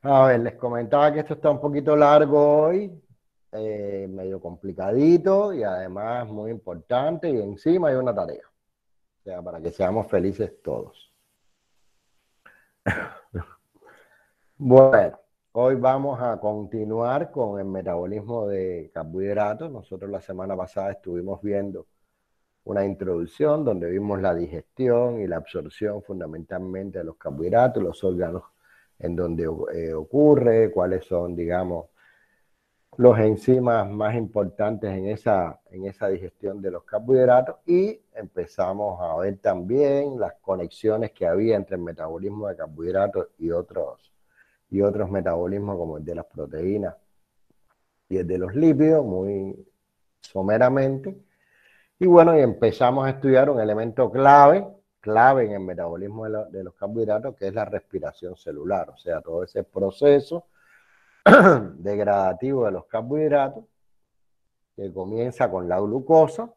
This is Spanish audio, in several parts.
A ver, les comentaba que esto está un poquito largo hoy, medio complicadito y además muy importante y encima hay una tarea, o sea, para que seamos felices todos. Bueno, hoy vamos a continuar con el metabolismo de carbohidratos. Nosotros la semana pasada estuvimos viendo una introducción donde vimos la digestión y la absorción fundamentalmente de los carbohidratos, los órganos en donde ocurre, cuáles son, digamos, los enzimas más importantes en esa digestión de los carbohidratos y empezamos a ver también las conexiones que había entre el metabolismo de carbohidratos y otros metabolismos como el de las proteínas y el de los lípidos, muy someramente. Y bueno, y empezamos a estudiar un elemento clave en el metabolismo de los carbohidratos, que es la respiración celular, o sea, todo ese proceso degradativo de los carbohidratos que comienza con la glucosa,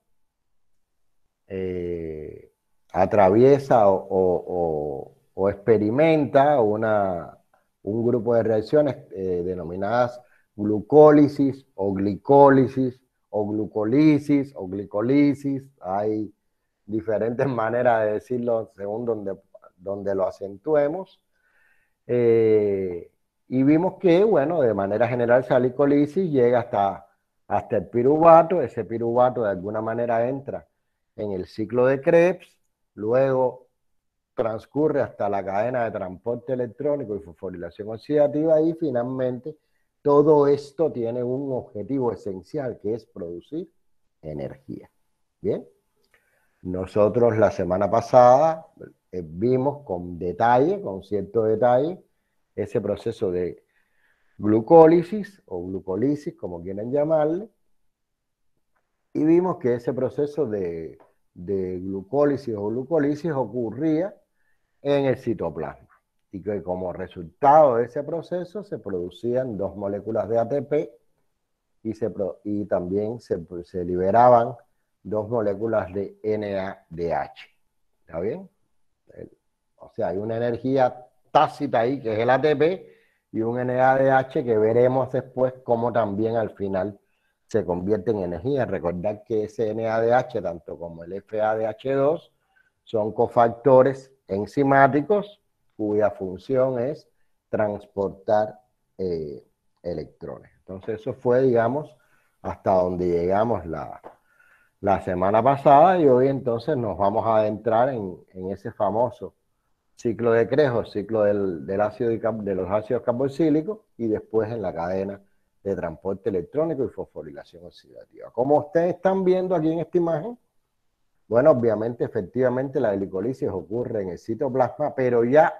eh, atraviesa o experimenta un grupo de reacciones denominadas glucólisis o glicólisis o glucolisis o glicolisis. Hay diferentes maneras de decirlo según donde lo acentuemos. Eh, y vimos que, bueno, de manera general esa glicolisis llega hasta el piruvato. Ese piruvato de alguna manera entra en el ciclo de Krebs, luego transcurre hasta la cadena de transporte electrónico y fosforilación oxidativa y finalmente todo esto tiene un objetivo esencial que es producir energía. Bien, nosotros la semana pasada vimos con detalle, con cierto detalle, ese proceso de glucólisis o glucolisis, como quieran llamarle, y vimos que ese proceso de glucólisis o glucolisis ocurría en el citoplasma y que como resultado de ese proceso se producían dos moléculas de ATP y también se liberaban dos moléculas de NADH. ¿Está bien? O sea, hay una energía tácita ahí que es el ATP y un NADH que veremos después cómo también al final se convierte en energía. Recordad que ese NADH, tanto como el FADH2, son cofactores enzimáticos cuya función es transportar electrones. Entonces eso fue, digamos, hasta donde llegamos la semana pasada y hoy entonces nos vamos a adentrar en ese famoso ciclo de Krebs, ciclo del ácido de los ácidos carboxílicos y después en la cadena de transporte electrónico y fosforilación oxidativa. Como ustedes están viendo aquí en esta imagen, bueno, obviamente, efectivamente, la glicolisis ocurre en el citoplasma, pero ya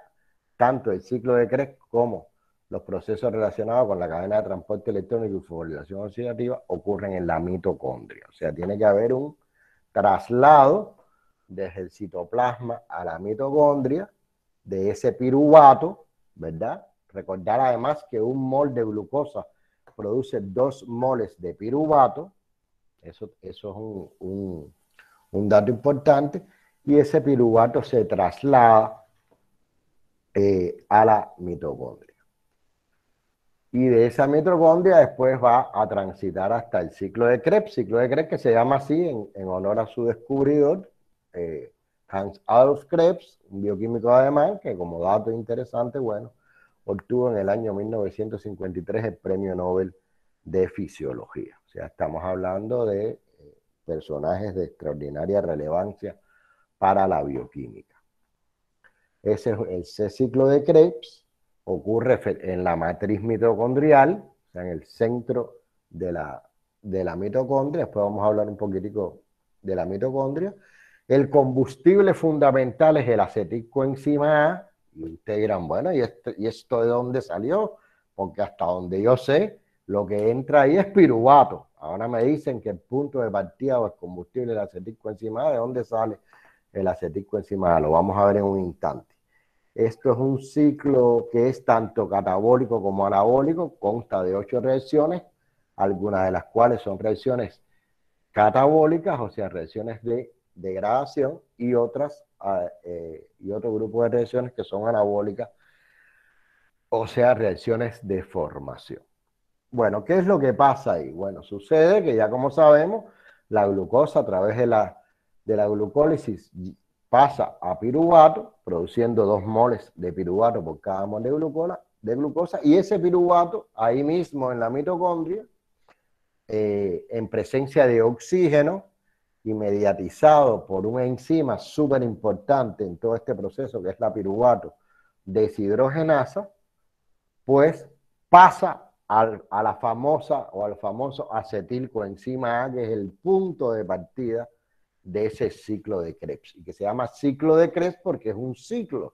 tanto el ciclo de Krebs como los procesos relacionados con la cadena de transporte electrónico y fosforilación oxidativa ocurren en la mitocondria. O sea, tiene que haber un traslado desde el citoplasma a la mitocondria de ese piruvato, ¿verdad? Recordar además que un mol de glucosa produce 2 moles de piruvato, eso es un dato importante, y ese piruvato se traslada a la mitocondria. Y de esa mitocondria después va a transitar hasta el ciclo de Krebs que se llama así en honor a su descubridor, Hans Adolf Krebs, un bioquímico alemán que como dato interesante, bueno, obtuvo en el año 1953 el premio Nobel de Fisiología. O sea, estamos hablando de personajes de extraordinaria relevancia para la bioquímica. Ese ciclo de Krebs ocurre en la matriz mitocondrial, o sea, en el centro de la mitocondria. Después vamos a hablar un poquitico de la mitocondria. El combustible fundamental es el acetilcoenzima A. Y ustedes dirán, bueno, ¿y esto de dónde salió? Porque hasta donde yo sé, lo que entra ahí es piruvato. Ahora me dicen que el punto de partida o el combustible es el acetilcoenzima A. ¿De dónde sale el acetilcoenzima A? Lo vamos a ver en un instante. Esto es un ciclo que es tanto catabólico como anabólico, consta de 8 reacciones, algunas de las cuales son reacciones catabólicas, o sea, reacciones de degradación, y otro grupo de reacciones que son anabólicas, o sea, reacciones de formación. Bueno, ¿qué es lo que pasa ahí? Bueno, sucede que ya como sabemos, la glucosa a través de la glucólisis pasa a piruvato, produciendo 2 moles de piruvato por cada mol de glucosa, y ese piruvato, ahí mismo en la mitocondria, en presencia de oxígeno y mediatizado por una enzima súper importante en todo este proceso, que es la piruvato deshidrogenasa, pues pasa a la famosa o al famoso acetilcoenzima A, que es el punto de partida de ese ciclo de Krebs, y que se llama ciclo de Krebs porque es un ciclo,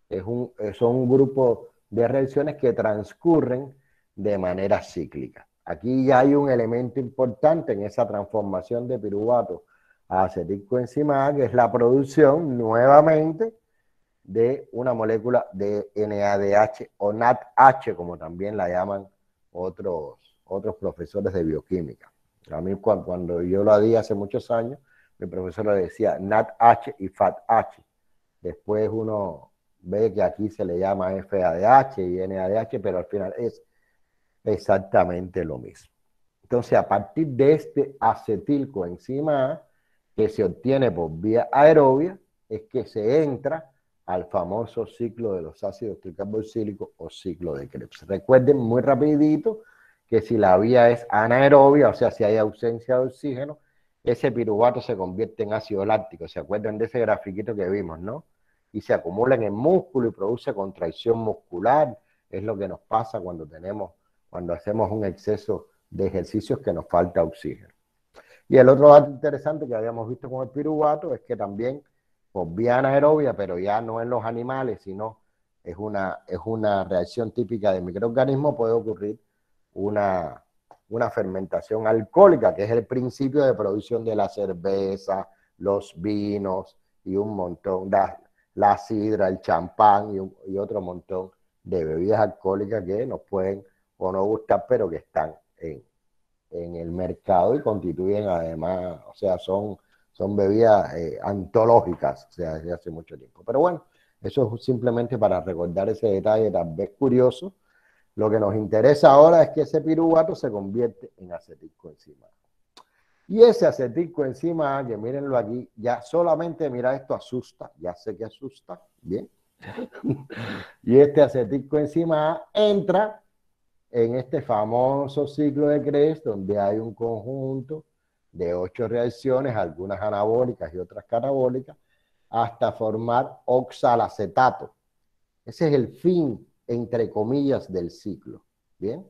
son un grupo de reacciones que transcurren de manera cíclica. Aquí ya hay un elemento importante en esa transformación de piruvato a acetilcoenzima A, que es la producción nuevamente de una molécula de NADH o NADH, como también la llaman otros profesores de bioquímica. A mí cuando yo lo di hace muchos años, mi profesor le decía NADH y FADH. Después uno ve que aquí se le llama FADH y NADH, pero al final es exactamente lo mismo. Entonces, a partir de este acetilcoenzima A, que se obtiene por vía aerobia, es que se entra al famoso ciclo de los ácidos tricarboxílicos o ciclo de Krebs. Recuerden muy rapidito que si la vía es anaerobia, o sea, si hay ausencia de oxígeno, ese piruvato se convierte en ácido láctico. ¿Se acuerdan de ese grafiquito que vimos, no? Y se acumula en el músculo y produce contracción muscular. Es lo que nos pasa cuando hacemos un exceso de ejercicios que nos falta oxígeno. Y el otro dato interesante que habíamos visto con el piruvato es que también por vía anaerobia, pero ya no en los animales, sino es una reacción típica de microorganismos, puede ocurrir una fermentación alcohólica, que es el principio de producción de la cerveza, los vinos y un montón, la sidra, el champán y otro montón de bebidas alcohólicas que nos pueden o no gustar, pero que están en el mercado y constituyen además, o sea, son bebidas antológicas, o sea, desde hace mucho tiempo. Pero bueno, eso es simplemente para recordar ese detalle tal vez curioso. Lo que nos interesa ahora es que ese piruvato se convierte en acetilcoenzima. Y ese acetilcoenzima A, que mírenlo aquí, ya solamente mira esto asusta, ya sé que asusta, bien. Y este acetilcoenzima A entra en este famoso ciclo de Krebs, donde hay un conjunto de 8 reacciones, algunas anabólicas y otras catabólicas, hasta formar oxalacetato. Ese es el fin, entre comillas, del ciclo. ¿Bien?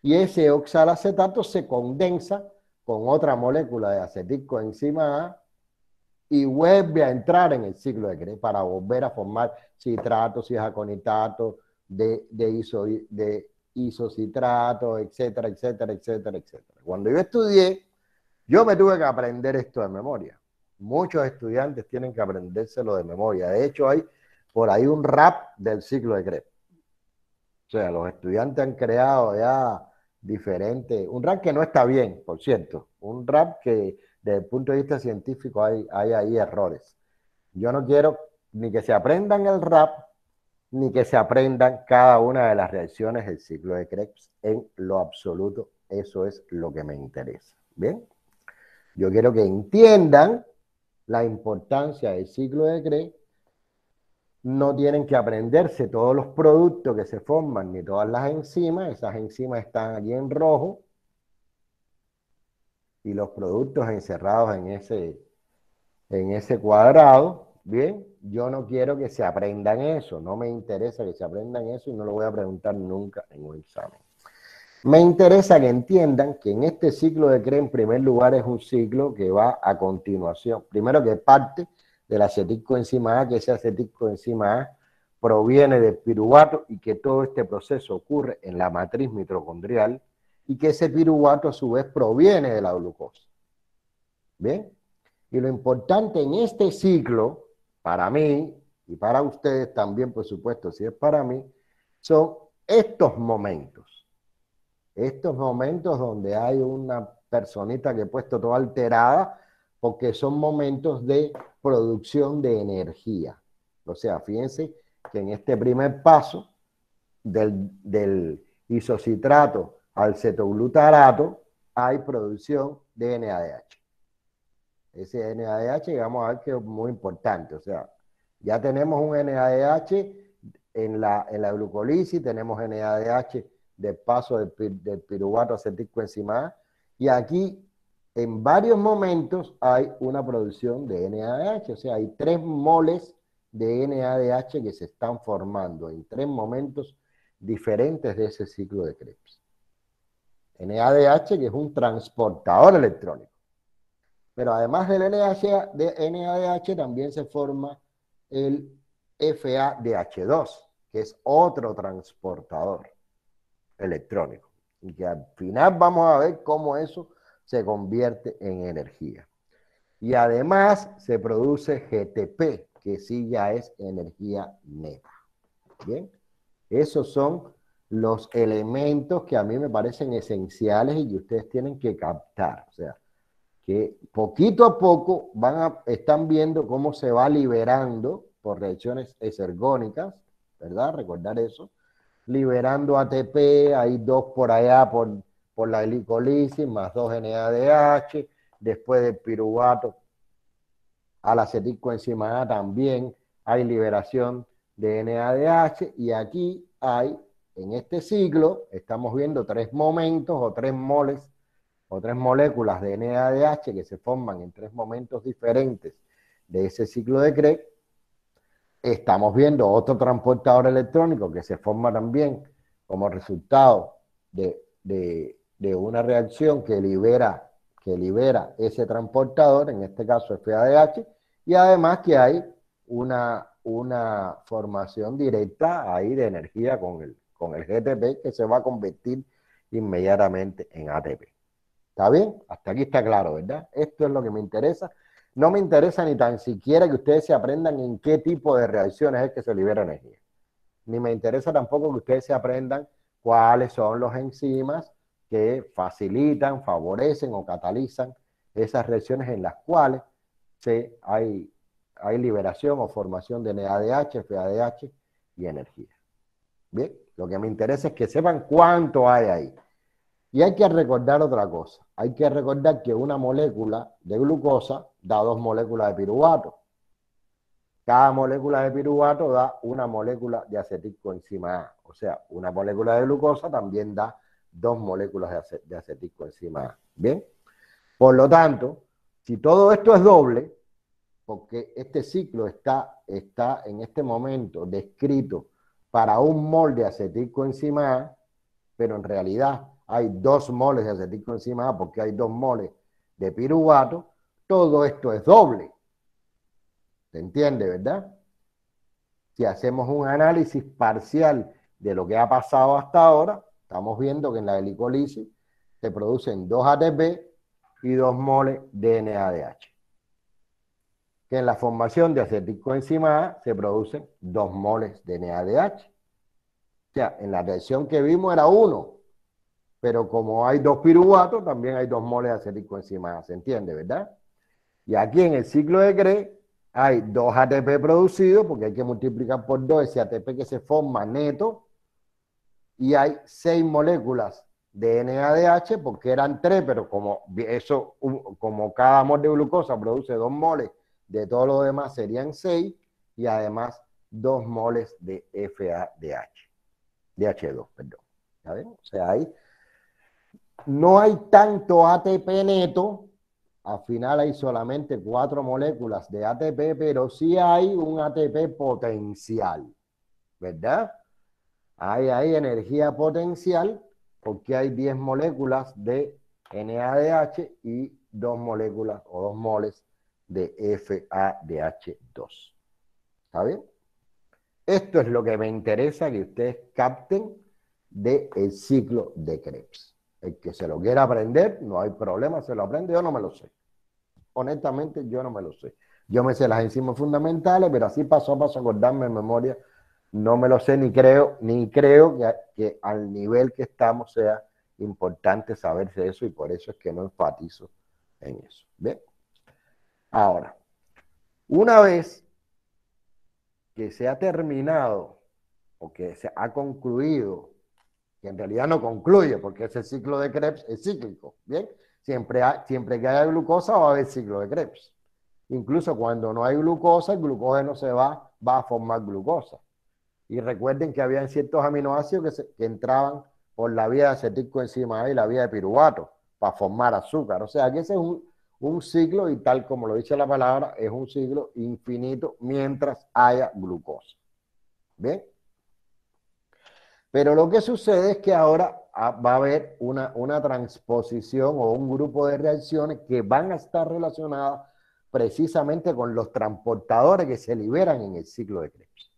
Y ese oxalacetato se condensa con otra molécula de acetilcoenzima A y vuelve a entrar en el ciclo de Krebs para volver a formar citratos, isaconitatos, de isocitrato, etcétera, etcétera, etcétera, etcétera. Cuando yo estudié, yo me tuve que aprender esto de memoria. Muchos estudiantes tienen que aprendérselo de memoria. De hecho, hay por ahí un rap del ciclo de Krebs. O sea, los estudiantes han creado ya diferentes, un rap que no está bien, por cierto, un rap que desde el punto de vista científico hay ahí errores. Yo no quiero ni que se aprendan el rap, ni que se aprendan cada una de las reacciones del ciclo de Krebs en lo absoluto. Eso es lo que me interesa. Bien, yo quiero que entiendan la importancia del ciclo de Krebs. No tienen que aprenderse todos los productos que se forman ni todas las enzimas. Esas enzimas están allí en rojo y los productos encerrados en ese cuadrado. Bien, yo no quiero que se aprendan eso, no me interesa que se aprendan eso y no lo voy a preguntar nunca en un examen. Me interesa que entiendan que en este ciclo de Krebs, en primer lugar, es un ciclo que va a continuación. Primero que parte del acetilcoenzima A, que ese acetilcoenzima A proviene del piruvato y que todo este proceso ocurre en la matriz mitocondrial y que ese piruvato a su vez proviene de la glucosa. ¿Bien? Y lo importante en este ciclo, para mí y para ustedes también, por supuesto, si es para mí, son estos momentos. Estos momentos donde hay una personita que he puesto toda alterada, porque son momentos de producción de energía. O sea, fíjense que en este primer paso, del isocitrato al cetoglutarato, hay producción de NADH. Ese NADH, vamos a ver que es muy importante. O sea, ya tenemos un NADH en la glucolisis, tenemos NADH del paso del piruvato acetilcoenzima A, y aquí en varios momentos hay una producción de NADH, o sea, hay 3 moles de NADH que se están formando en 3 momentos diferentes de ese ciclo de Krebs. NADH, que es un transportador electrónico. Pero además del NADH también se forma el FADH2, que es otro transportador electrónico. Y que al final vamos a ver cómo eso se convierte en energía. Y además se produce GTP, que sí ya es energía neta. Bien, esos son los elementos que a mí me parecen esenciales y que ustedes tienen que captar. O sea, que poquito a poco están viendo cómo se va liberando por reacciones exergónicas, ¿verdad? Recordar eso. Liberando ATP, hay 2 por allá por la glicolisis, más 2 NADH, después del piruvato a la acetilcoenzima A también hay liberación de NADH, y aquí hay, en este ciclo, estamos viendo 3 momentos o 3 moles o 3 moléculas de NADH que se forman en 3 momentos diferentes de ese ciclo de Krebs. Estamos viendo otro transportador electrónico que se forma también como resultado de una reacción que libera ese transportador, en este caso FADH, y además que hay una formación directa ahí de energía con el GTP que se va a convertir inmediatamente en ATP. ¿Está bien? Hasta aquí está claro, ¿verdad? Esto es lo que me interesa. No me interesa ni tan siquiera que ustedes se aprendan en qué tipo de reacciones es que se libera energía. Ni me interesa tampoco que ustedes se aprendan cuáles son los enzimas que facilitan, favorecen o catalizan esas reacciones en las cuales hay liberación o formación de NADH, FADH y energía. Bien, lo que me interesa es que sepan cuánto hay ahí. Y hay que recordar otra cosa. Hay que recordar que una molécula de glucosa da 2 moléculas de piruvato. Cada molécula de piruvato da una molécula de acetilcoenzima A. O sea, una molécula de glucosa también da 2 moléculas de acetilcoenzima A. ¿Bien? Por lo tanto, si todo esto es doble, porque este ciclo está en este momento descrito para 1 mol de acetilcoenzima A, pero en realidad hay 2 moles de acetilcoenzima A porque hay 2 moles de piruvato, todo esto es doble. ¿Se entiende, verdad? Si hacemos un análisis parcial de lo que ha pasado hasta ahora, estamos viendo que en la glicolisis se producen 2 ATP y 2 moles de NADH. Que en la formación de acetilcoenzima A se producen 2 moles de NADH. O sea, en la reacción que vimos era 1, pero como hay 2 piruvatos, también hay 2 moles de acetilcoenzima A. ¿Se entiende, verdad? Y aquí en el ciclo de Krebs hay 2 ATP producidos, porque hay que multiplicar por 2 ese ATP que se forma neto, y hay 6 moléculas de NADH, porque eran 3, pero como cada mol de glucosa produce 2 moles, de todo lo demás serían 6, y además 2 moles de FADH, de H2, perdón. ¿Saben? O sea, no hay tanto ATP neto. Al final hay solamente 4 moléculas de ATP, pero sí hay un ATP potencial, ¿verdad? Hay energía potencial porque hay 10 moléculas de NADH y 2 moléculas o 2 moles de FADH2. ¿Está bien? Esto es lo que me interesa que ustedes capten del ciclo de Krebs. El que se lo quiera aprender, no hay problema, se lo aprende, yo no me lo sé. Honestamente, yo no me lo sé. Yo me sé las enzimas fundamentales, pero así paso a paso, acordarme en memoria, no me lo sé, ni creo que al nivel que estamos sea importante saberse eso, y por eso es que no enfatizo en eso. ¿Ven? Ahora, una vez que se ha terminado porque se ha concluido, que en realidad no concluye, porque ese ciclo de Krebs es cíclico, ¿bien? Siempre que haya glucosa va a haber ciclo de Krebs. Incluso cuando no hay glucosa, el glucógeno va a formar glucosa. Y recuerden que habían ciertos aminoácidos que entraban por la vía de acetilcoenzima A y la vía de piruvato para formar azúcar. O sea que ese es un ciclo, y tal como lo dice la palabra, es un ciclo infinito mientras haya glucosa. ¿Bien? Pero lo que sucede es que ahora va a haber una transposición o un grupo de reacciones que van a estar relacionadas precisamente con los transportadores que se liberan en el ciclo de Krebs.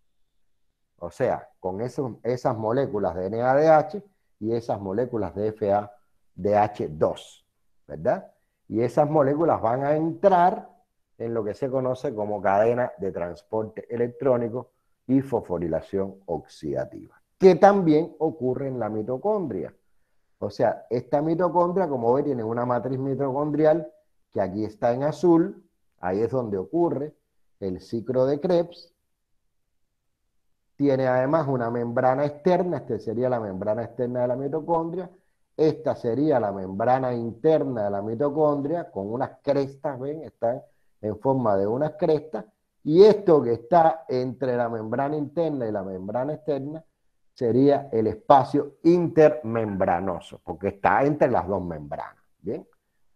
O sea, con esas moléculas de NADH y esas moléculas de FADH2, ¿verdad? Y esas moléculas van a entrar en lo que se conoce como cadena de transporte electrónico y fosforilación oxidativa, que también ocurre en la mitocondria. O sea, esta mitocondria, como ve, tiene una matriz mitocondrial que aquí está en azul, ahí es donde ocurre el ciclo de Krebs. Tiene además una membrana externa, esta sería la membrana externa de la mitocondria, esta sería la membrana interna de la mitocondria con unas crestas, ¿ven? Están en forma de unas crestas, y esto que está entre la membrana interna y la membrana externa sería el espacio intermembranoso, porque está entre las dos membranas, ¿bien?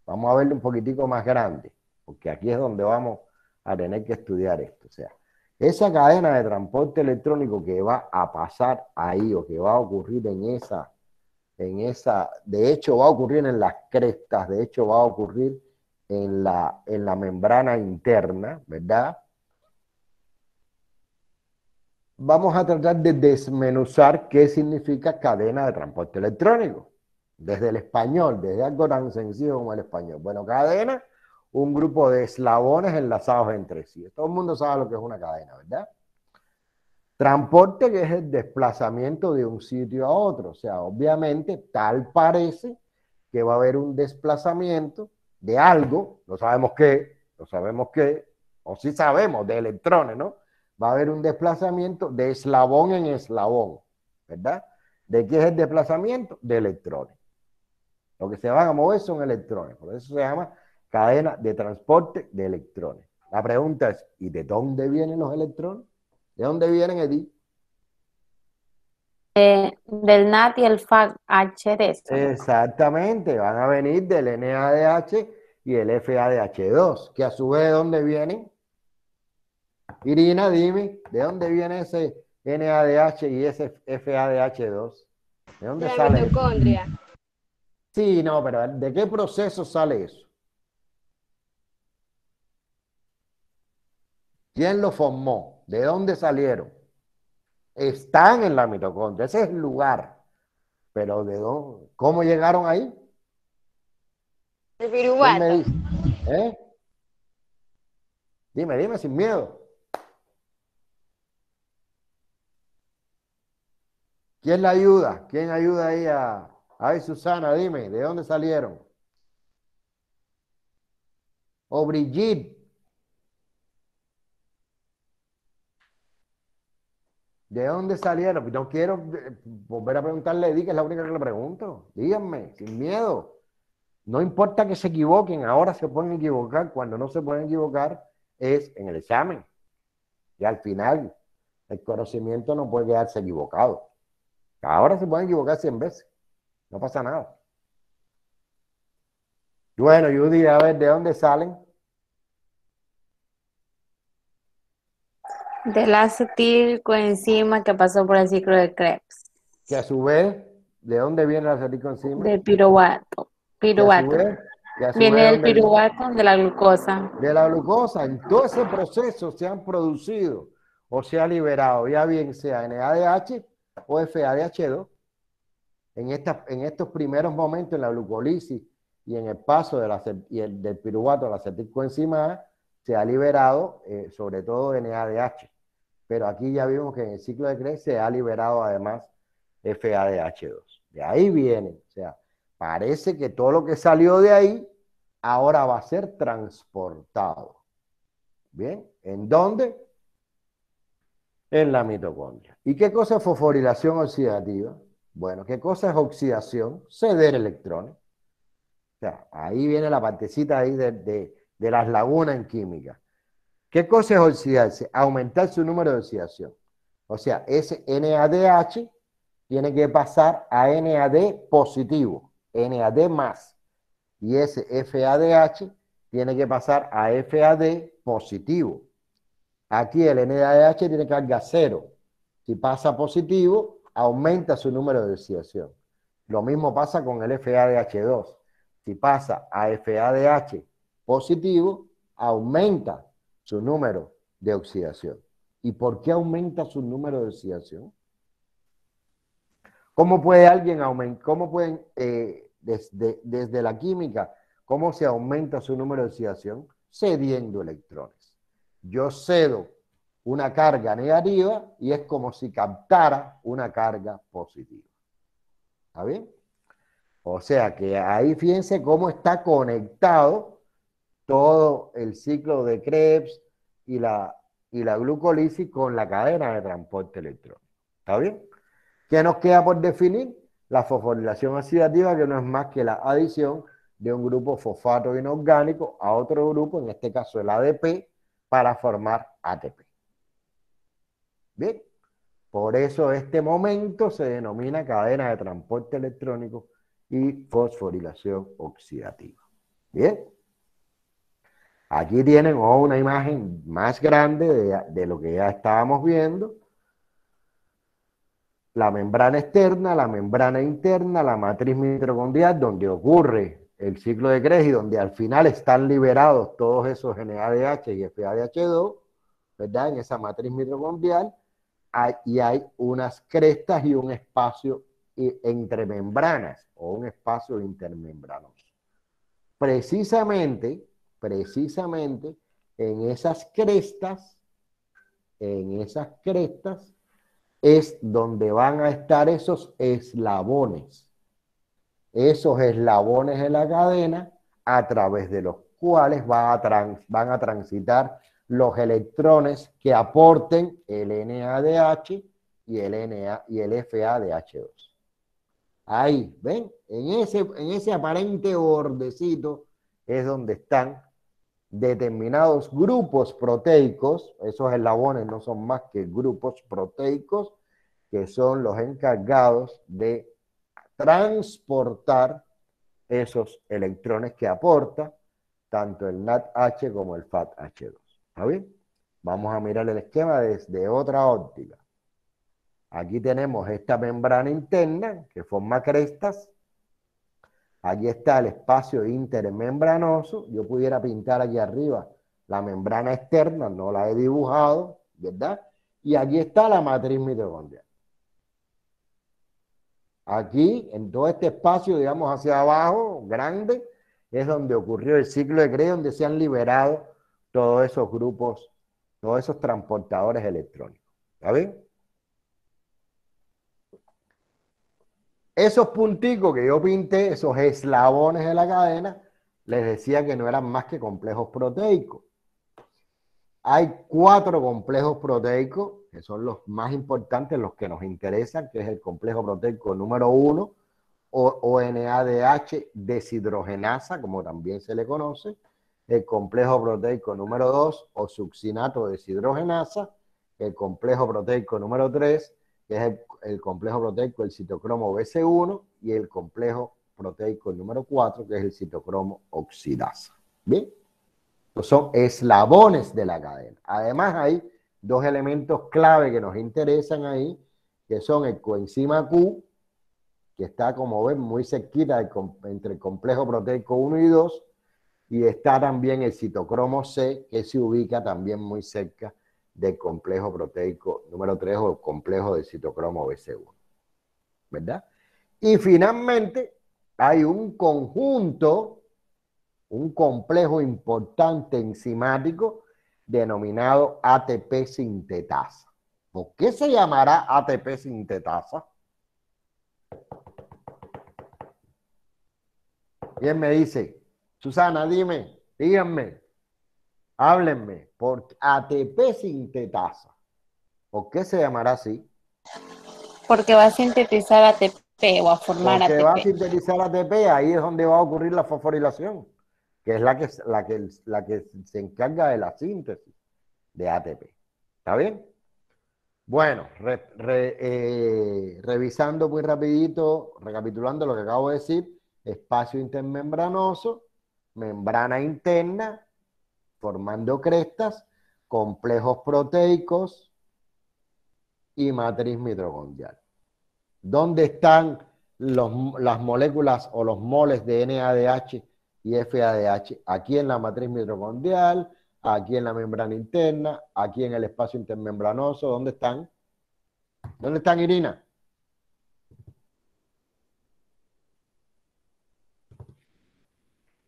Vamos a verlo un poquitico más grande, porque aquí es donde vamos a tener que estudiar esto, o sea, esa cadena de transporte electrónico que va a pasar ahí o que va a ocurrir de hecho va a ocurrir en las crestas, de hecho va a ocurrir en la membrana interna, ¿verdad? Vamos a tratar de desmenuzar qué significa cadena de transporte electrónico. Desde el español, desde algo tan sencillo como el español. Bueno, cadena, un grupo de eslabones enlazados entre sí. Todo el mundo sabe lo que es una cadena, ¿verdad? Transporte, que es el desplazamiento de un sitio a otro. O sea, obviamente, tal parece que va a haber un desplazamiento de algo, no sabemos qué, o sí sabemos, de electrones, ¿no? Va a haber un desplazamiento de eslabón en eslabón, ¿verdad? ¿De qué es el desplazamiento? De electrones. Lo que se van a mover son electrones, por eso se llama cadena de transporte de electrones. La pregunta es, ¿y de dónde vienen los electrones? ¿De dónde vienen, Edith? Del NAT y el FADH de eso. Exactamente, van a venir del NADH y el FADH2, que a su vez, ¿de dónde vienen? Irina, dime, ¿de dónde viene ese NADH y ese FADH2? ¿De De dónde la sale eso? mitocondria. Sí, no, pero ¿de qué proceso sale eso? ¿Quién lo formó? ¿De dónde salieron? Están en la mitocondria, ese es el lugar, pero ¿de dónde? ¿Cómo llegaron ahí? El ¿Quién me piruvato. dice? ¿Eh? Dime, sin miedo. ¿Quién la ayuda? ¿Quién ayuda ahí a ver, Susana, dime, ¿de dónde salieron? O Brigitte, ¿de dónde salieron? No quiero volver a preguntarle a Edith, que es la única que le pregunto. Díganme, sin miedo. No importa que se equivoquen, ahora se pueden equivocar. Cuando no se pueden equivocar es en el examen. Y al final, el conocimiento no puede quedarse equivocado. Ahora se pueden equivocar 100 veces. No pasa nada. Bueno, Judy, a ver, ¿de dónde salen? Del acetilcoenzima que pasó por el ciclo de Krebs. Que a su vez, ¿de dónde viene la acetilcoenzima? Del piruvato. Que a su Piruvato. vez, que a su Viene vez, del ¿dónde viene? piruvato de la glucosa. De la glucosa. En todo ese proceso se han producido o se ha liberado, ya bien sea NADH o FADH2, en estos primeros momentos en la glucolisis y en el paso del piruvato a la acetilcoenzima A, se ha liberado sobre todo NADH. Pero aquí ya vimos que en el ciclo de Krebs se ha liberado además FADH2. De ahí viene, o sea, parece que todo lo que salió de ahí ahora va a ser transportado. ¿Bien? ¿En dónde? en la mitocondria. ¿Y qué cosa es fosforilación oxidativa? Bueno, ¿qué cosa es oxidación? Ceder electrones. O sea, ahí viene la partecita ahí de las lagunas en química. ¿Qué cosa es oxidarse? Aumentar su número de oxidación. O sea, ese NADH tiene que pasar a NAD positivo, NAD más. Y ese FADH tiene que pasar a FAD positivo. Aquí el NADH tiene carga cero. Si pasa positivo, aumenta su número de oxidación. Lo mismo pasa con el FADH2. Si pasa a FADH positivo, aumenta su número de oxidación. ¿Y por qué aumenta su número de oxidación? ¿Cómo puede alguien aumentar, cómo pueden, desde la química, cómo se aumenta su número de oxidación? Cediendo electrones. Yo cedo una carga negativa y es como si captara una carga positiva. ¿Está bien? O sea que ahí fíjense cómo está conectado todo el ciclo de Krebs y la glucólisis con la cadena de transporte electrónico. ¿Está bien? ¿Qué nos queda por definir? La fosforilación oxidativa, que no es más que la adición de un grupo fosfato inorgánico a otro grupo, en este caso el ADP, para formar ATP. Bien, por eso este momento se denomina cadena de transporte electrónico y fosforilación oxidativa. Bien, aquí tienen una imagen más grande de lo que ya estábamos viendo. La membrana externa, la membrana interna, la matriz mitocondrial, donde ocurre el ciclo de Krebs y donde al final están liberados todos esos NADH y FADH2, ¿verdad? En esa matriz mitocondrial, y hay unas crestas y un espacio entre membranas o un espacio intermembranoso. Precisamente, en esas crestas, es donde van a estar esos eslabones en la cadena a través de los cuales van a transitar los electrones que aporten el NADH y el FADH2. Ahí, ¿ven? En ese aparente bordecito es donde están determinados grupos proteicos. Esos eslabones no son más que grupos proteicos que son los encargados de transportar esos electrones que aporta tanto el NADH como el FADH2. ¿Está bien? Vamos a mirar el esquema desde otra óptica. Aquí tenemos esta membrana interna que forma crestas. Aquí está el espacio intermembranoso. Yo pudiera pintar aquí arriba la membrana externa, no la he dibujado, ¿verdad? Y aquí está la matriz mitocondrial. Aquí, en todo este espacio, digamos, hacia abajo, grande, es donde ocurrió el ciclo de Krebs, donde se han liberado todos esos grupos, todos esos transportadores electrónicos. ¿Está bien? Esos punticos que yo pinté, esos eslabones de la cadena, les decía que no eran más que complejos proteicos. Hay 4 complejos proteicos, que son los más importantes, los que nos interesan, que es el complejo proteico número 1, o NADH deshidrogenasa, como también se le conoce, el complejo proteico número 2, o succinato deshidrogenasa, el complejo proteico número 3, que es el complejo proteico del citocromo BC1, y el complejo proteico número 4, que es el citocromo oxidasa. ¿Bien? Son eslabones de la cadena. Además, hay 2 elementos clave que nos interesan ahí, que son el coenzima Q, que está, como ven, muy cerquita entre el complejo proteico 1 y 2, y está también el citocromo C, que se ubica también muy cerca del complejo proteico número 3 o el complejo del citocromo BC1. ¿Verdad? Y finalmente hay un conjunto, un complejo importante enzimático denominado ATP sintetasa. ¿Por qué se llamará ATP sintetasa? Y él me dice, Susana, díganme, háblenme, por ATP sintetasa. ¿Por qué se llamará así? Porque va a sintetizar ATP o a formar Porque va a ATP. sintetizar ATP, ahí es donde va a ocurrir la fosforilación, que es la que se encarga de la síntesis de ATP. ¿Está bien? Bueno, revisando muy rapidito, recapitulando lo que acabo de decir, espacio intermembranoso, membrana interna, formando crestas, complejos proteicos y matriz mitocondrial. ¿Dónde están las moléculas o los moles de NADH y FADH? Aquí en la matriz mitocondrial, aquí en la membrana interna, aquí en el espacio intermembranoso. ¿Dónde están? ¿Dónde están, Irina?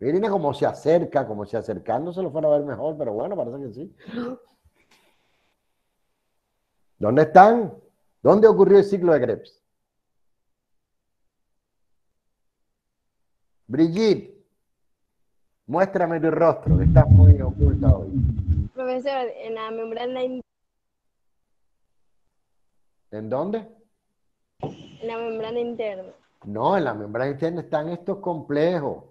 Irina como se acerca, como si acercándose lo fuera a ver mejor, pero bueno, parece que sí. ¿Dónde están? ¿Dónde ocurrió el ciclo de Krebs? Brigitte, muéstrame tu rostro, que estás muy oculta hoy. Profesor, en la membrana, ¿En dónde? en la membrana interna. No, en la membrana interna están estos complejos.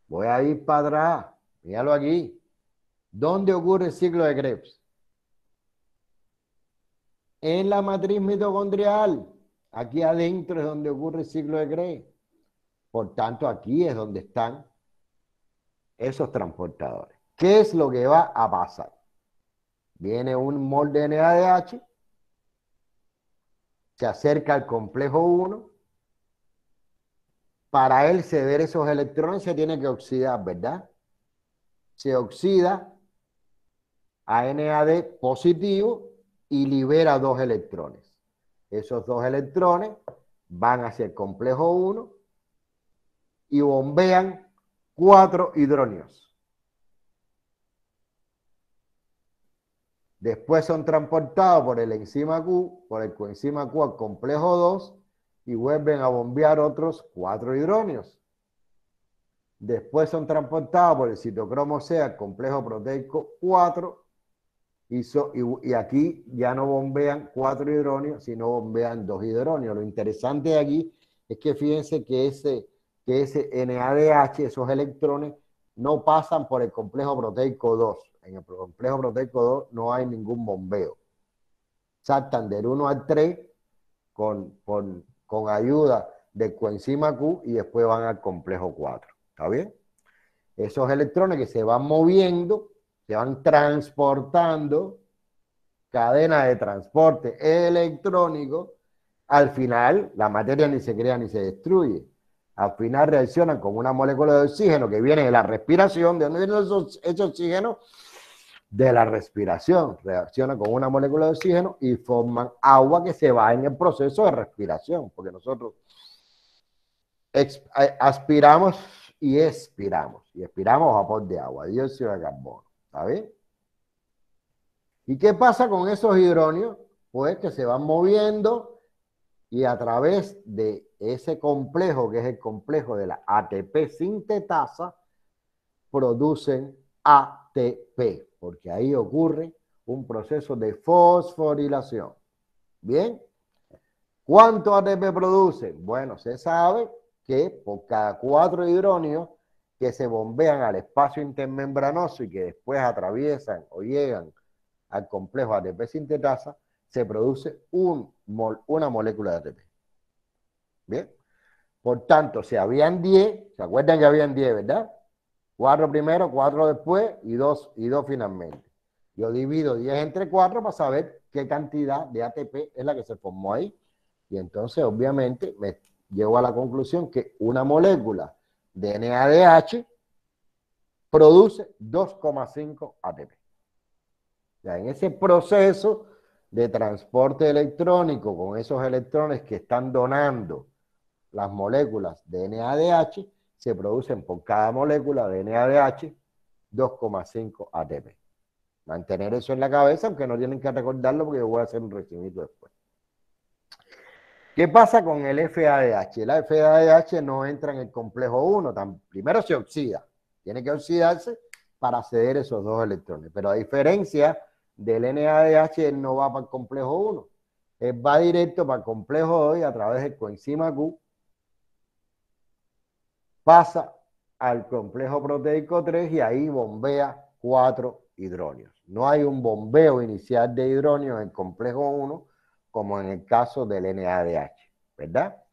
Voy a ir para atrás. Míralo aquí. ¿Dónde ocurre el ciclo de Krebs? En la matriz mitocondrial. Aquí adentro es donde ocurre el ciclo de Krebs. Por tanto, aquí es donde están esos transportadores. ¿Qué es lo que va a pasar? Viene un mol de NADH, se acerca al complejo 1. Para él ceder esos electrones se tiene que oxidar, ¿verdad? Se oxida a NAD positivo y libera 2 electrones. Esos 2 electrones van hacia el complejo 1 y bombean 4 hidróneos. Después son transportados por el enzima Q, por el coenzima Q al complejo 2 y vuelven a bombear otros 4 hidróneos. Después son transportados por el citocromo C al complejo proteico 4 y aquí ya no bombean 4 hidróneos, sino bombean 2 hidróneos. Lo interesante de aquí es que fíjense que ese NADH, esos electrones, no pasan por el complejo proteico 2. En el complejo proteico 2 no hay ningún bombeo. Saltan del 1 al 3 con ayuda del coenzima Q y después van al complejo 4. ¿Está bien? Esos electrones que se van moviendo, se van transportando, cadena de transporte electrónico, al final la materia ni se crea ni se destruye. Al final reaccionan con una molécula de oxígeno que viene de la respiración. ¿De dónde viene ese oxígeno? De la respiración. Reaccionan con una molécula de oxígeno y forman agua que se va en el proceso de respiración, porque nosotros aspiramos y expiramos vapor de agua, dióxido de carbono. ¿Está bien? ¿Y qué pasa con esos hidróneos? Pues que se van moviendo y a través de ese complejo, que es el complejo de la ATP sintetasa, producen ATP, porque ahí ocurre un proceso de fosforilación. ¿Bien? ¿Cuánto ATP produce? Bueno, se sabe que por cada 4 hidróneos que se bombean al espacio intermembranoso y que después atraviesan o llegan al complejo ATP sintetasa, se produce una molécula de ATP. ¿Bien? Por tanto, si habían 10, ¿se acuerdan que habían 10, verdad? 4 primero, 4 después y 2 finalmente. Yo divido 10 entre 4 para saber qué cantidad de ATP es la que se formó ahí. Y entonces, obviamente, me llevo a la conclusión que una molécula de NADH produce 2,5 ATP. Ya en ese proceso de transporte electrónico con esos electrones que están donando las moléculas de NADH, se producen por cada molécula de NADH 2,5 ATP. Mantener eso en la cabeza, aunque no tienen que recordarlo porque yo voy a hacer un resumito después. ¿Qué pasa con el FADH? El FADH no entra en el complejo 1, primero se oxida, tiene que oxidarse para ceder esos 2 electrones, pero a diferencia del NADH, él no va para el complejo 1. Él va directo para el complejo 2 y a través del coenzima Q pasa al complejo proteico 3 y ahí bombea 4 hidróneos. No hay un bombeo inicial de hidróneos en el complejo 1 como en el caso del NADH, ¿verdad?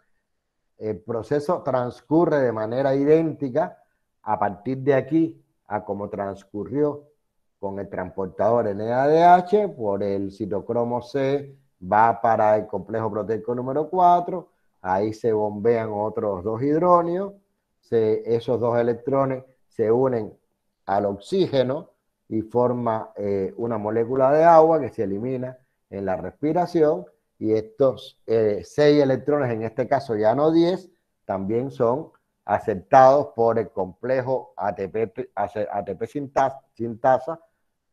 El proceso transcurre de manera idéntica a partir de aquí a como transcurrió con el transportador NADH. Por el citocromo C va para el complejo proteico número 4, ahí se bombean otros 2 hidróneos, esos 2 electrones se unen al oxígeno y forma una molécula de agua que se elimina en la respiración, y estos 6 electrones, en este caso ya no 10, también son aceptados por el complejo ATP sintasa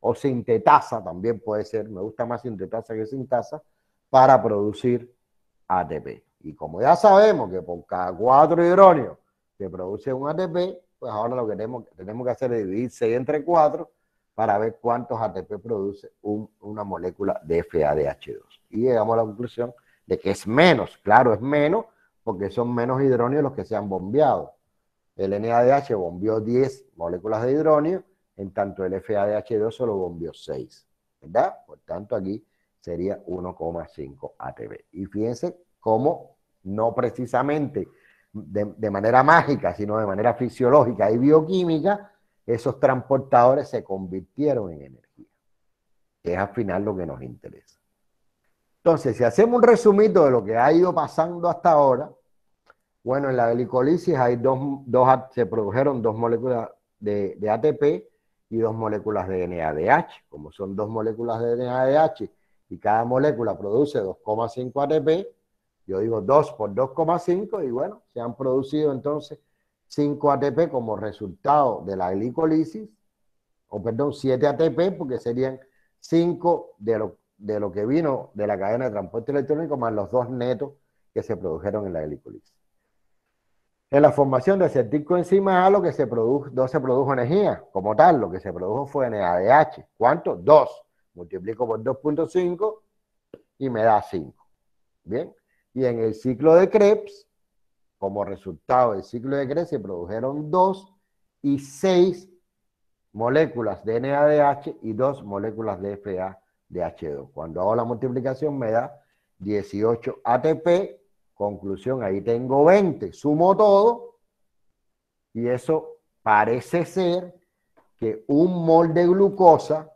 o sintetasa, también puede ser, me gusta más sintetasa que sintasa, para producir ATP. Y como ya sabemos que por cada 4 hidróneos se produce un ATP, pues ahora lo que tenemos que hacer es dividir 6 entre 4 para ver cuántos ATP produce una molécula de FADH2. Y llegamos a la conclusión de que es menos, claro, es menos, porque son menos hidróneos los que se han bombeado. El NADH bombeó 10 moléculas de hidróneo, en tanto el FADH2 solo bombeó 6, ¿verdad? Por tanto, aquí sería 1,5 ATP. Y fíjense cómo no precisamente de manera mágica, sino de manera fisiológica y bioquímica, esos transportadores se convirtieron en energía, que es al final lo que nos interesa. Entonces, si hacemos un resumito de lo que ha ido pasando hasta ahora, bueno, en la glicolisis se produjeron 2 moléculas de ATP y 2 moléculas de NADH. Como son 2 moléculas de NADH y cada molécula produce 2,5 ATP, yo digo 2 por 2,5 y bueno, se han producido entonces 5 ATP como resultado de la glicolisis, o perdón, 7 ATP porque serían 5 de lo que vino de la cadena de transporte electrónico más los 2 netos que se produjeron en la glicolisis. En la formación de acetilcoenzima A lo que se produjo, no se produjo energía como tal, lo que se produjo fue NADH. ¿Cuánto? 2. Multiplico por 2,5 y me da 5. Bien. Y en el ciclo de Krebs, como resultado del ciclo de Krebs, se produjeron 2 y 6 moléculas de NADH y 2 moléculas de FADH2. Cuando hago la multiplicación me da 18 ATP. Conclusión, ahí tengo 20. Sumo todo y eso parece ser que un mol de glucosa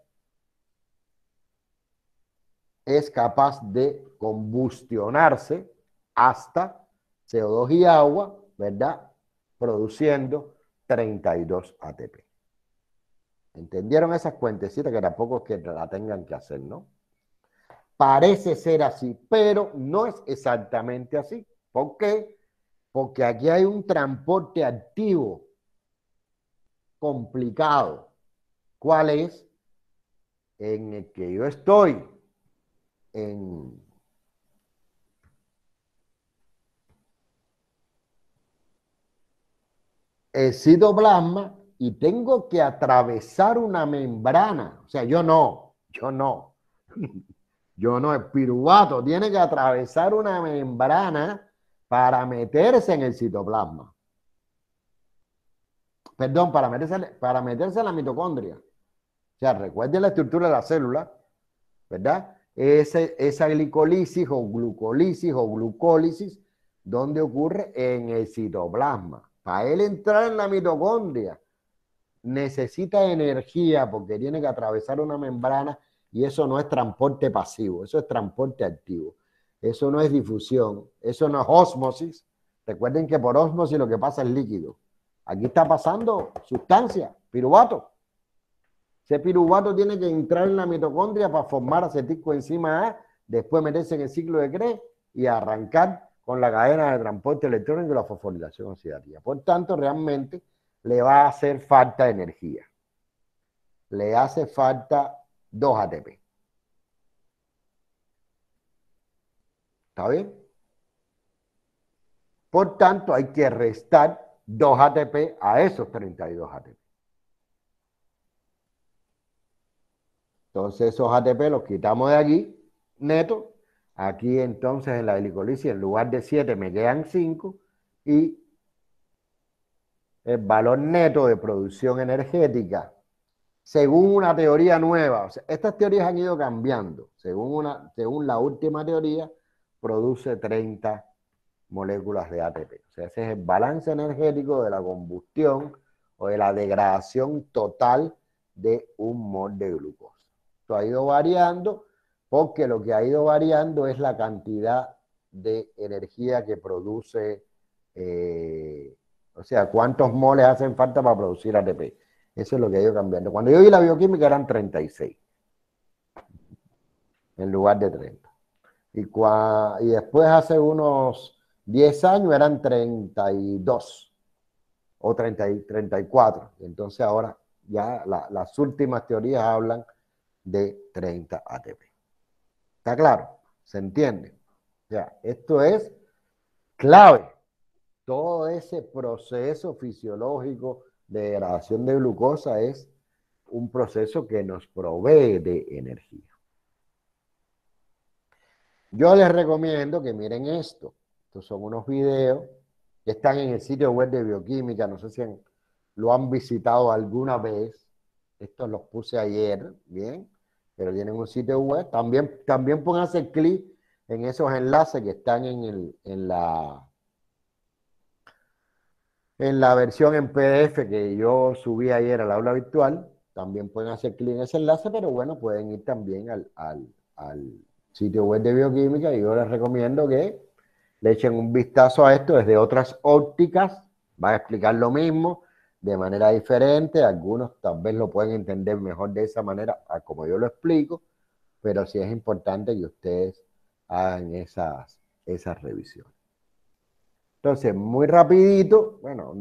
es capaz de combustionarse hasta CO2 y agua, ¿verdad? Produciendo 32 ATP. ¿Entendieron esas cuentecitas? Que tampoco es que la tengan que hacer, ¿no? Parece ser así, pero no es exactamente así. ¿Por qué? Porque aquí hay un transporte activo complicado. ¿Cuál es? En el que yo estoy en el citoplasma y tengo que atravesar una membrana. O sea, yo no, el piruvato tiene que atravesar una membrana para meterse en el citoplasma. Perdón, para meterse en la mitocondria. O sea, recuerden la estructura de la célula, ¿verdad? Esa glicolisis o glucolisis o glucólisis, ¿dónde ocurre? En el citoplasma. Para él entrar en la mitocondria, necesita energía porque tiene que atravesar una membrana y eso no es transporte pasivo, eso es transporte activo. Eso no es difusión, eso no es ósmosis. Recuerden que por ósmosis lo que pasa es líquido. Aquí está pasando sustancia, piruvato. Ese piruvato tiene que entrar en la mitocondria para formar acetilcoenzima A, después meterse en el ciclo de Krebs y arrancar con la cadena de transporte electrónico y la fosforilación oxidativa. Por tanto, realmente le va a hacer falta energía. Le hace falta 2 ATP. ¿Está bien? Por tanto, hay que restar 2 ATP a esos 32 ATP. Entonces esos ATP los quitamos de aquí, neto. Aquí entonces en la glicolisis en lugar de 7 me quedan 5 y el valor neto de producción energética, según una teoría nueva, o sea, estas teorías han ido cambiando, según la última teoría, produce 30 moléculas de ATP. O sea, ese es el balance energético de la combustión o de la degradación total de un mol de glucosa. Esto ha ido variando porque lo que ha ido variando es la cantidad de energía que produce, o sea, cuántos moles hacen falta para producir ATP. Eso es lo que ha ido cambiando. Cuando yo vi la bioquímica eran 36 en lugar de 30. Y después hace unos 10 años eran 32 o 34. Entonces ahora ya las últimas teorías hablan de 30 ATP. ¿Está claro? ¿Se entiende? O sea, esto es clave. Todo ese proceso fisiológico de degradación de glucosa es un proceso que nos provee de energía. Yo les recomiendo que miren esto. Estos son unos videos que están en el sitio web de Bioquímica. No sé si lo han visitado alguna vez. Estos los puse ayer, ¿bien? Pero tienen un sitio web. También pueden hacer clic en esos enlaces que están en la versión en PDF que yo subí ayer al aula virtual. También pueden hacer clic en ese enlace, pero bueno, pueden ir también al sitio web de Bioquímica y yo les recomiendo que le echen un vistazo a esto desde otras ópticas. Va a explicar lo mismo de manera diferente. Algunos tal vez lo pueden entender mejor de esa manera, como yo lo explico, pero sí es importante que ustedes hagan esas revisiones. Entonces, muy rapidito, bueno,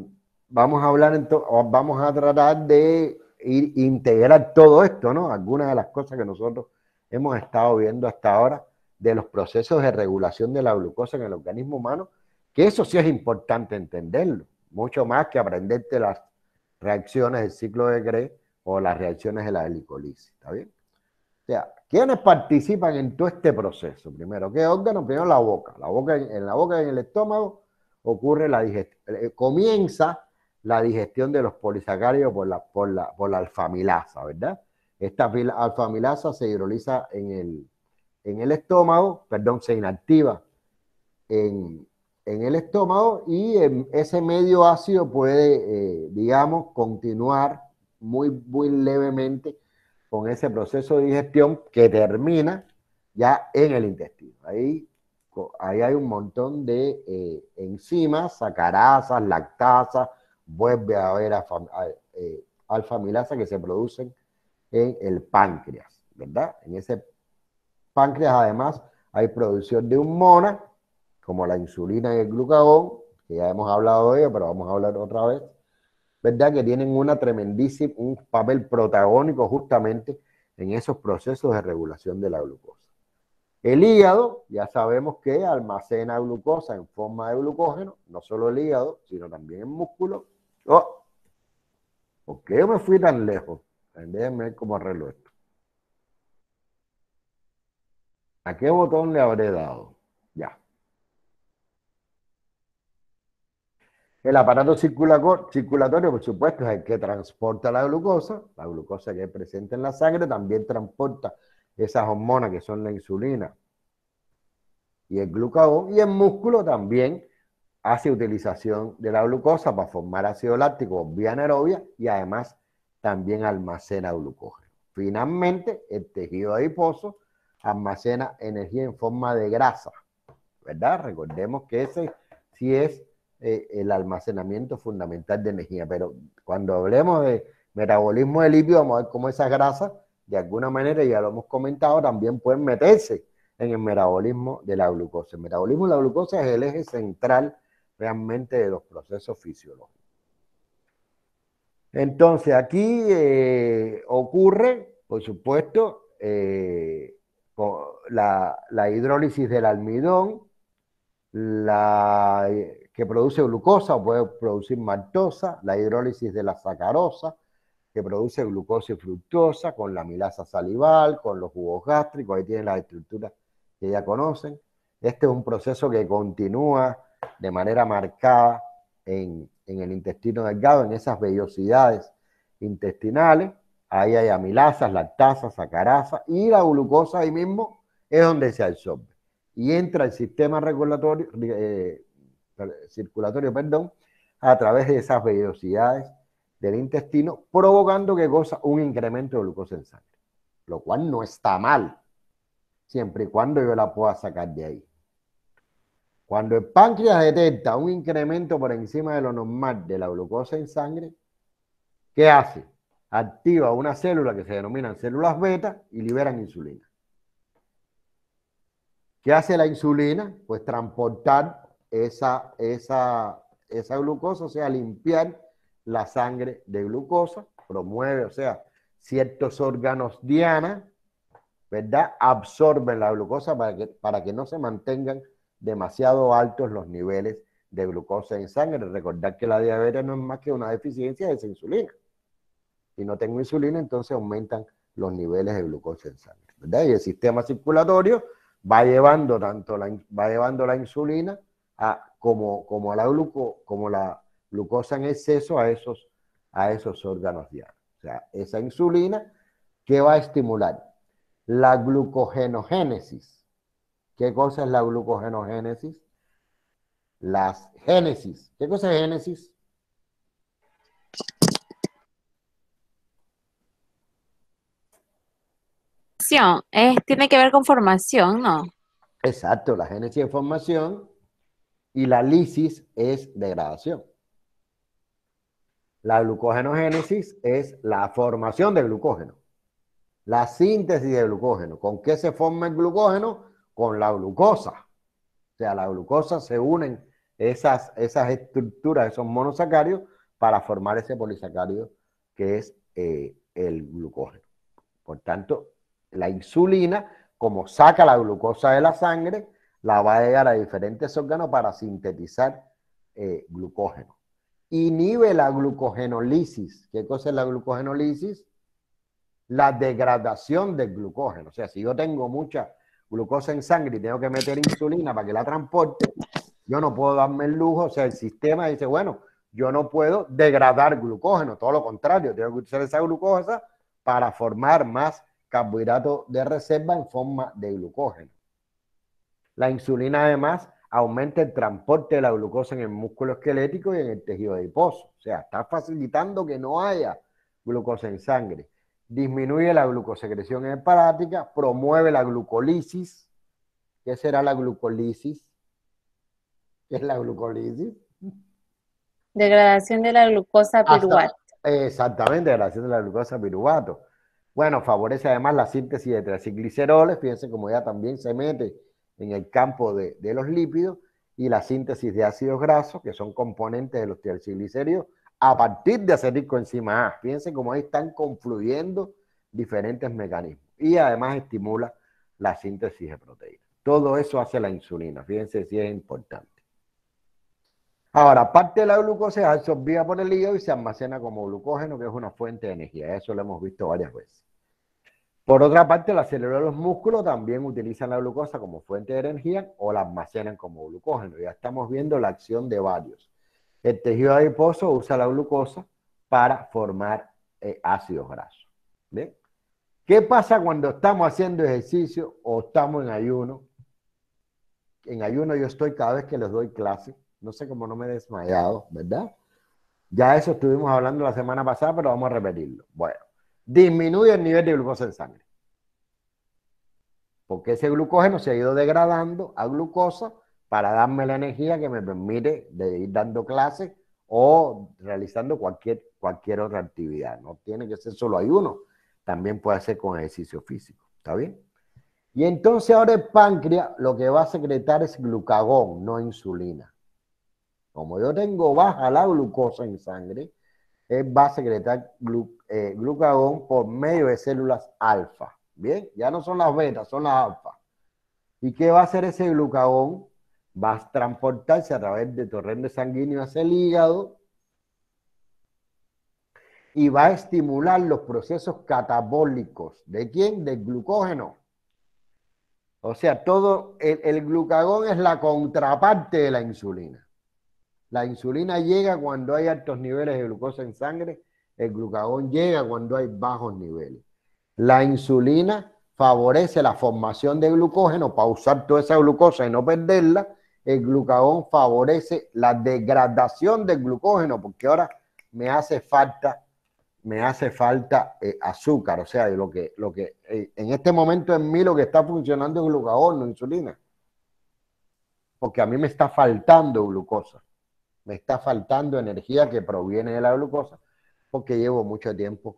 vamos a tratar de integrar todo esto, ¿no? Algunas de las cosas que nosotros hemos estado viendo hasta ahora de los procesos de regulación de la glucosa en el organismo humano, que eso sí es importante entenderlo, mucho más que aprenderte las reacciones del ciclo de Krebs o las reacciones de la glicolisis, ¿está bien? O sea, ¿quiénes participan en todo este proceso? Primero, ¿qué órgano? Primero la boca. En la boca y en el estómago ocurre comienza la digestión de los polisacáridos por la alfamilasa, ¿verdad? Esta alfamilasa se hidroliza en el estómago, perdón, se inactiva en el estómago y ese medio ácido puede, digamos, continuar muy levemente con ese proceso de digestión que termina ya en el intestino. Ahí hay un montón de enzimas, sacarasas, lactasas, vuelve a haber alfamilasa que se producen en el páncreas, ¿verdad? En ese páncreas además hay producción de un MONA, como la insulina y el glucagón, que ya hemos hablado de ello, pero vamos a hablar otra vez, ¿verdad? Que tienen un papel protagónico justamente en esos procesos de regulación de la glucosa. El hígado, ya sabemos que almacena glucosa en forma de glucógeno, no solo el hígado, sino también el músculo. Oh, ¿por qué yo me fui tan lejos? Déjenme ver cómo arreglo esto. ¿A qué botón le habré dado? Ya. El aparato circulatorio, por supuesto, es el que transporta la glucosa que es presente en la sangre, también transporta esas hormonas que son la insulina y el glucagón, y el músculo también hace utilización de la glucosa para formar ácido láctico vía anaerobia y además también almacena glucógeno. Finalmente, el tejido adiposo almacena energía en forma de grasa, ¿verdad? Recordemos que ese sí es el almacenamiento fundamental de energía, pero cuando hablemos de metabolismo de lípidos, vamos a ver cómo esas grasas, de alguna manera, ya lo hemos comentado, también pueden meterse en el metabolismo de la glucosa. El metabolismo de la glucosa es el eje central realmente de los procesos fisiológicos. Entonces, aquí ocurre, por supuesto, la hidrólisis del almidón, que produce glucosa o puede producir maltosa, la hidrólisis de la sacarosa, que produce glucosa y fructosa, con la amilasa salival, con los jugos gástricos, ahí tienen las estructuras que ya conocen. Este es un proceso que continúa de manera marcada en el intestino delgado, en esas vellosidades intestinales. Ahí hay amilasas, lactasas, sacarasa, y la glucosa ahí mismo es donde se absorbe. Y entra al sistema regulatorio, circulatorio, perdón, a través de esas vellosidades del intestino, provocando ¿qué cosa? Un incremento de glucosa en sangre, lo cual no está mal, siempre y cuando yo la pueda sacar de ahí. Cuando el páncreas detecta un incremento por encima de lo normal de la glucosa en sangre, ¿qué hace? Activa una célula que se denominan células beta y liberan insulina. ¿Qué hace la insulina? Pues transportar esa glucosa, o sea, limpiar la sangre de glucosa, promueve, o sea, ciertos órganos diana, ¿verdad? Absorben la glucosa para que no se mantengan demasiado altos los niveles de glucosa en sangre. Recordar que la diabetes no es más que una deficiencia de esa insulina. Si no tengo insulina, entonces aumentan los niveles de glucosa en sangre, ¿verdad? Y el sistema circulatorio va llevando la insulina como la glucosa en exceso a esos órganos diarios. O sea, esa insulina, ¿qué va a estimular? La glucogenogénesis. ¿Qué cosa es la glucogenogénesis? Las génesis. ¿Qué cosa es génesis? Tiene que ver con formación, ¿no? Exacto, la génesis es formación y la lisis es degradación. La glucogenogénesis es la formación de glucógeno, la síntesis de glucógeno. ¿Con qué se forma el glucógeno? Con la glucosa. O sea, la glucosa se unen esas estructuras, esos monosacáridos, para formar ese polisacárido que es el glucógeno. Por tanto, la insulina, como saca la glucosa de la sangre, la va a llegar a diferentes órganos para sintetizar glucógeno. Inhibe la glucogenolisis. ¿Qué cosa es la glucogenolisis? La degradación del glucógeno. O sea, si yo tengo mucha glucosa en sangre y tengo que meter insulina para que la transporte, yo no puedo darme el lujo. O sea, el sistema dice, bueno, yo no puedo degradar glucógeno, todo lo contrario, tengo que usar esa glucosa para formar más carbohidratos de reserva en forma de glucógeno. La insulina además aumenta el transporte de la glucosa en el músculo esquelético y en el tejido adiposo. O sea, está facilitando que no haya glucosa en sangre. Disminuye la glucosecreción hepática, promueve la glucolisis. ¿Qué será la glucolisis? ¿Qué es la glucolisis? Degradación de la glucosa piruvato. Exactamente, degradación de la glucosa piruvato. Bueno, favorece además la síntesis de triacilgliceroles. Fíjense cómo ya también se mete en el campo de los lípidos, y la síntesis de ácidos grasos, que son componentes de los triacilglicéridos, a partir de acetilcoenzima A. Fíjense cómo ahí están confluyendo diferentes mecanismos. Y además estimula la síntesis de proteínas. Todo eso hace la insulina. Fíjense si es importante. Ahora, parte de la glucosa es absorbida por el hígado y se almacena como glucógeno, que es una fuente de energía. Eso lo hemos visto varias veces. Por otra parte, las células de los músculos también utilizan la glucosa como fuente de energía o la almacenan como glucógeno. Ya estamos viendo la acción de varios. El tejido adiposo usa la glucosa para formar ácidos grasos. ¿Bien? ¿Qué pasa cuando estamos haciendo ejercicio o estamos en ayuno? En ayuno yo estoy cada vez que les doy clase. No sé cómo no me he desmayado, ¿verdad? Ya eso estuvimos hablando la semana pasada, pero vamos a repetirlo. Bueno, disminuye el nivel de glucosa en sangre, porque ese glucógeno se ha ido degradando a glucosa para darme la energía que me permite de ir dando clases o realizando cualquier otra actividad. No tiene que ser solo ayuno, también puede ser con ejercicio físico. ¿Está bien? Y entonces ahora el páncreas lo que va a secretar es glucagón, no insulina. Como yo tengo baja la glucosa en sangre, él va a secretar glucagón por medio de células alfa. Bien, ya no son las betas, son las alfa. ¿Y qué va a hacer ese glucagón? Va a transportarse a través de torrente sanguíneo hacia el hígado y va a estimular los procesos catabólicos. ¿De quién? Del glucógeno. O sea, todo el glucagón es la contraparte de la insulina. La insulina llega cuando hay altos niveles de glucosa en sangre, el glucagón llega cuando hay bajos niveles. La insulina favorece la formación de glucógeno para usar toda esa glucosa y no perderla. El glucagón favorece la degradación del glucógeno porque ahora me hace falta azúcar. O sea, en este momento en mí lo que está funcionando es glucagón, no insulina. Porque a mí me está faltando glucosa. Me está faltando energía que proviene de la glucosa porque llevo mucho tiempo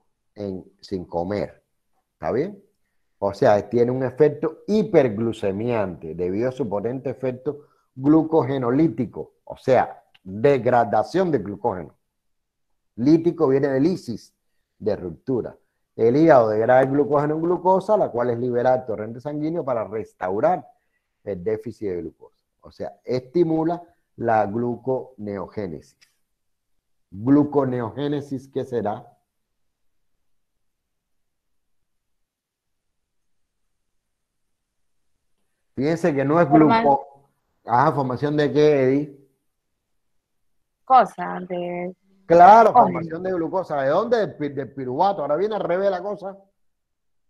sin comer. ¿Está bien? O sea, tiene un efecto hiperglucemiante debido a su potente efecto glucogenolítico, o sea, degradación de glucógeno. Lítico viene de lisis, de ruptura. El hígado degrada el glucógeno en glucosa, la cual es liberada al torrente sanguíneo para restaurar el déficit de glucosa. O sea, estimula la gluconeogénesis. Gluconeogénesis, ¿qué será? Fíjense que no es gluco. ¿Formación de qué, Eddie? Cosas de Claro, glucógeno. formación de glucosa. ¿De dónde? Del piruvato. Ahora viene al revés la cosa.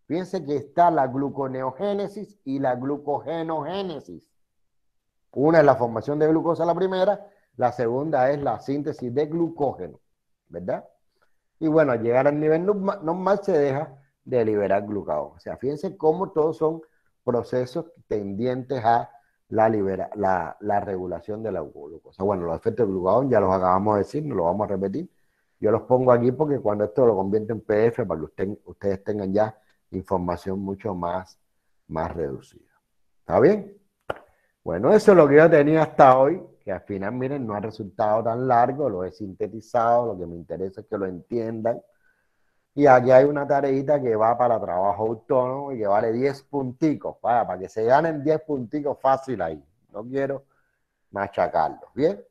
Fíjense que está la gluconeogénesis y la glucogenogénesis. Una es la formación de glucosa, la primera. La segunda es la síntesis de glucógeno, ¿verdad? Y bueno, al llegar al nivel normal se deja de liberar glucagón. O sea, fíjense cómo todos son procesos tendientes a la regulación de la glucosa. Bueno, los efectos del glucagón ya los acabamos de decir, no los vamos a repetir. Yo los pongo aquí porque cuando esto lo convierte en PDF para que ustedes tengan ya información mucho más reducida. ¿Está bien? Bueno, eso es lo que yo tenía hasta hoy, que al final, miren, no ha resultado tan largo, lo he sintetizado, lo que me interesa es que lo entiendan. Y aquí hay una tareita que va para trabajo autónomo y que vale 10 punticos, para que se ganen 10 punticos fácil ahí. No quiero machacarlos, ¿bien?